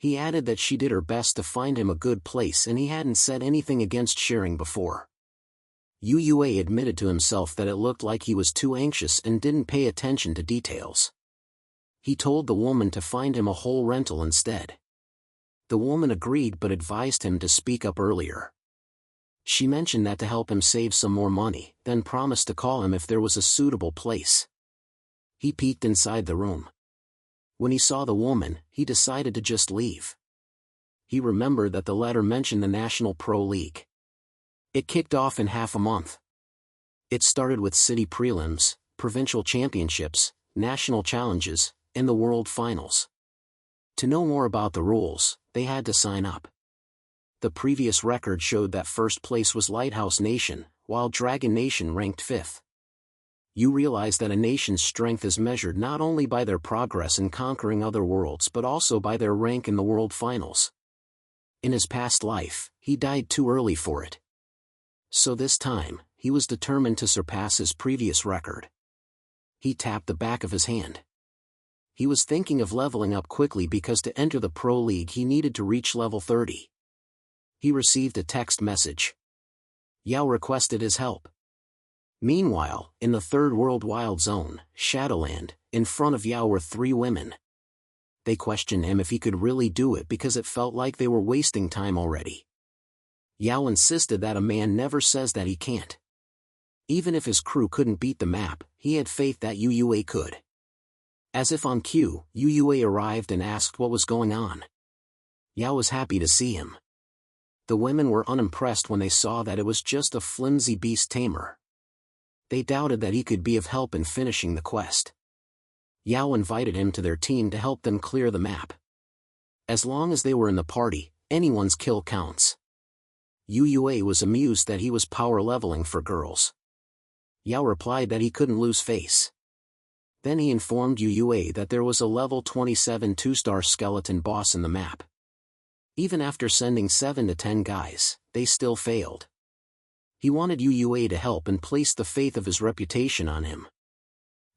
He added that she did her best to find him a good place and he hadn't said anything against sharing before. Yue admitted to himself that it looked like he was too anxious and didn't pay attention to details. He told the woman to find him a whole rental instead. The woman agreed but advised him to speak up earlier. She mentioned that to help him save some more money, then promised to call him if there was a suitable place. He peeked inside the room. When he saw the woman, he decided to just leave. He remembered that the letter mentioned the National Pro League. It kicked off in half a month. It started with city prelims, provincial championships, national challenges, and the world finals. To know more about the rules, they had to sign up. The previous record showed that first place was Lighthouse Nation, while Dragon Nation ranked 5th. You realize that a nation's strength is measured not only by their progress in conquering other worlds but also by their rank in the world finals. In his past life, he died too early for it. So this time, he was determined to surpass his previous record. He tapped the back of his hand. He was thinking of leveling up quickly because to enter the Pro League he needed to reach level 30. He received a text message. Yao requested his help. Meanwhile, in the Third World Wild Zone, Shadowland, in front of Yao were 3 women. They questioned him if he could really do it because it felt like they were wasting time already. Yao insisted that a man never says that he can't. Even if his crew couldn't beat the map, he had faith that Yue could. As if on cue, Yue arrived and asked what was going on. Yao was happy to see him. The women were unimpressed when they saw that it was just a flimsy beast tamer. They doubted that he could be of help in finishing the quest. Yao invited him to their team to help them clear the map. As long as they were in the party, anyone's kill counts. Yue was amused that he was power leveling for girls. Yao replied that he couldn't lose face. Then he informed Yue that there was a level 27 2-star skeleton boss in the map. Even after sending 7 to 10 guys, they still failed. He wanted Yue to help and placed the faith of his reputation on him.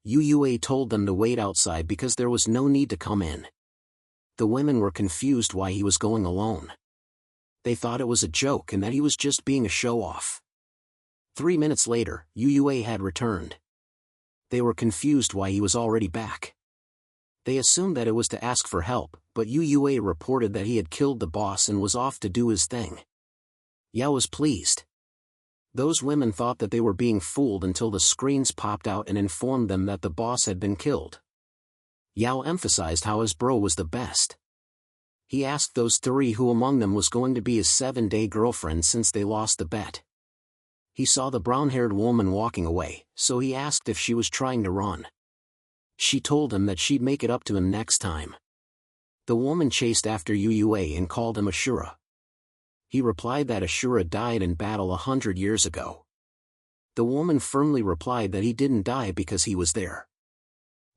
Yue told them to wait outside because there was no need to come in. The women were confused why he was going alone. They thought it was a joke and that he was just being a show-off. 3 minutes later, Yue had returned. They were confused why he was already back. They assumed that it was to ask for help, but Yue reported that he had killed the boss and was off to do his thing. Yao was pleased. Those women thought that they were being fooled until the screens popped out and informed them that the boss had been killed. Yao emphasized how his bro was the best. He asked those 3 who among them was going to be his 7-day girlfriend since they lost the bet. He saw the brown-haired woman walking away, so he asked if she was trying to run. She told him that she'd make it up to him next time. The woman chased after Yue and called him Asura. He replied that Asura died in battle 100 years ago. The woman firmly replied that he didn't die because he was there.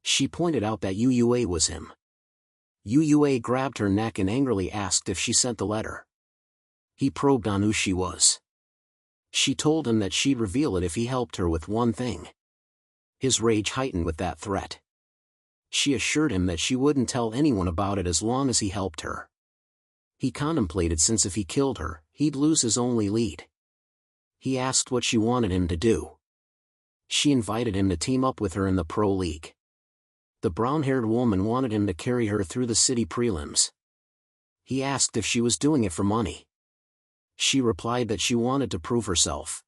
She pointed out that Yue was him. Yue grabbed her neck and angrily asked if she sent the letter. He probed on who she was. She told him that she'd reveal it if he helped her with one thing. His rage heightened with that threat. She assured him that she wouldn't tell anyone about it as long as he helped her. He contemplated since if he killed her, he'd lose his only lead. He asked what she wanted him to do. She invited him to team up with her in the Pro League. The brown-haired woman wanted him to carry her through the city prelims. He asked if she was doing it for money. She replied that she wanted to prove herself.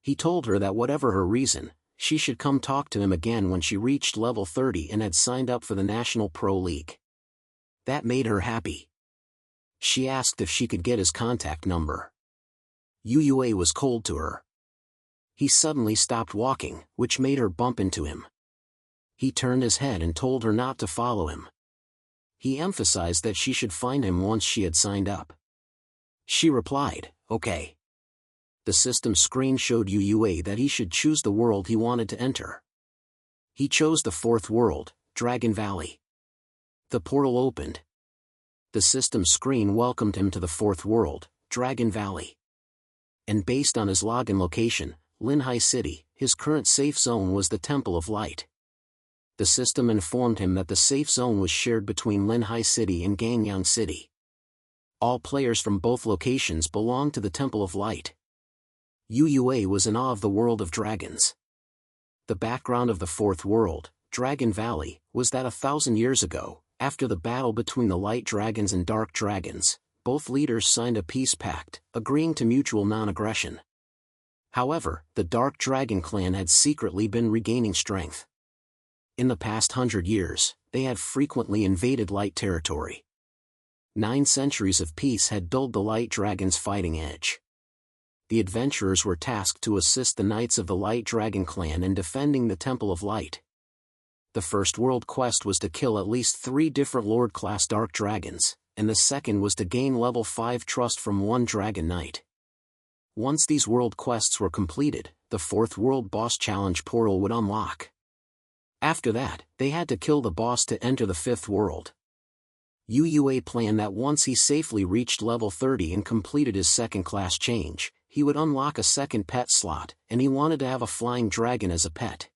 He told her that whatever her reason, she should come talk to him again when she reached level 30 and had signed up for the National Pro League. That made her happy. She asked if she could get his contact number. Yue was cold to her. He suddenly stopped walking, which made her bump into him. He turned his head and told her not to follow him. He emphasized that she should find him once she had signed up. She replied, "Okay." The system screen showed Yue that he should choose the world he wanted to enter. He chose the 4th world, Dragon Valley. The portal opened. The system screen welcomed him to the 4th world, Dragon Valley. And based on his login location, Linhai City, his current safe zone was the Temple of Light. The system informed him that the safe zone was shared between Linhai City and Gangyang City. All players from both locations belonged to the Temple of Light. UUA was in awe of the world of dragons. The background of the fourth world, Dragon Valley, was that 1,000 years ago, after the battle between the light dragons and dark dragons, both leaders signed a peace pact, agreeing to mutual non-aggression. However, the Dark Dragon clan had secretly been regaining strength. In the past 100 years, they had frequently invaded light territory. 9 centuries of peace had dulled the light dragon's fighting edge. The adventurers were tasked to assist the Knights of the Light Dragon clan in defending the Temple of Light. The first world quest was to kill at least 3 different Lord-class Dark Dragons, and the second was to gain level 5 trust from 1 Dragon Knight. Once these world quests were completed, the 4th world boss challenge portal would unlock. After that, they had to kill the boss to enter the 5th world. UUA planned that once he safely reached level 30 and completed his second class change, he would unlock a second pet slot, and he wanted to have a flying dragon as a pet.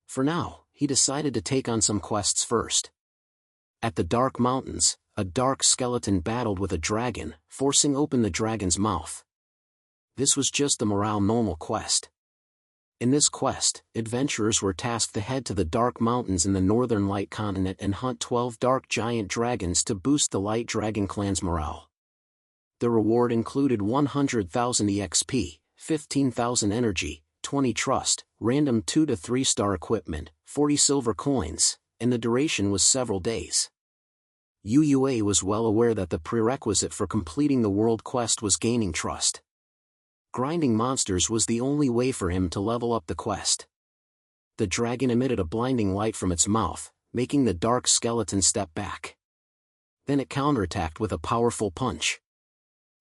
For now, he decided to take on some quests first. At the Dark Mountains, a dark skeleton battled with a dragon, forcing open the dragon's mouth. This was just the morale normal quest. In this quest, adventurers were tasked to head to the Dark Mountains in the Northern Light Continent and hunt 12 dark giant dragons to boost the Light Dragon clan's morale. The reward included 100,000 EXP, 15,000 energy, 20 trust, random 2 to 3 star equipment, 40 silver coins, and the duration was several days. UUA was well aware that the prerequisite for completing the world quest was gaining trust. Grinding monsters was the only way for him to level up the quest. The dragon emitted a blinding light from its mouth, making the dark skeleton step back. Then it counterattacked with a powerful punch.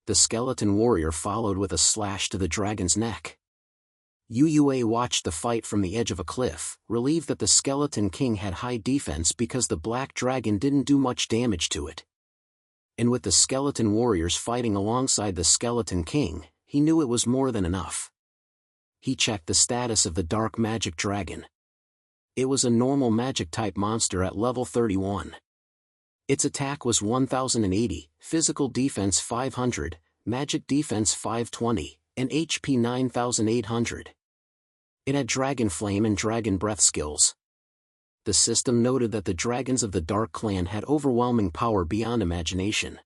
The skeleton warrior followed with a slash to the dragon's neck. UUA watched the fight from the edge of a cliff, relieved that the skeleton king had high defense because the black dragon didn't do much damage to it. And with the skeleton warriors fighting alongside the skeleton king, he knew it was more than enough. He checked the status of the dark magic dragon. It was a normal magic-type monster at level 31. Its attack was 1080, physical defense 500, magic defense 520, and HP 9800. It had Dragon Flame and Dragon Breath skills. The system noted that the dragons of the Dark Clan had overwhelming power beyond imagination.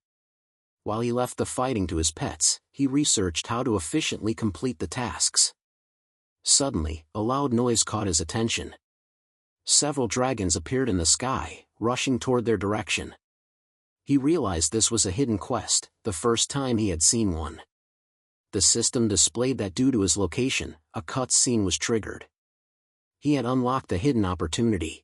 While he left the fighting to his pets, he researched how to efficiently complete the tasks. Suddenly, a loud noise caught his attention. Several dragons appeared in the sky, rushing toward their direction. He realized this was a hidden quest, the first time he had seen one. The system displayed that due to his location, a cutscene was triggered. He had unlocked the hidden opportunity.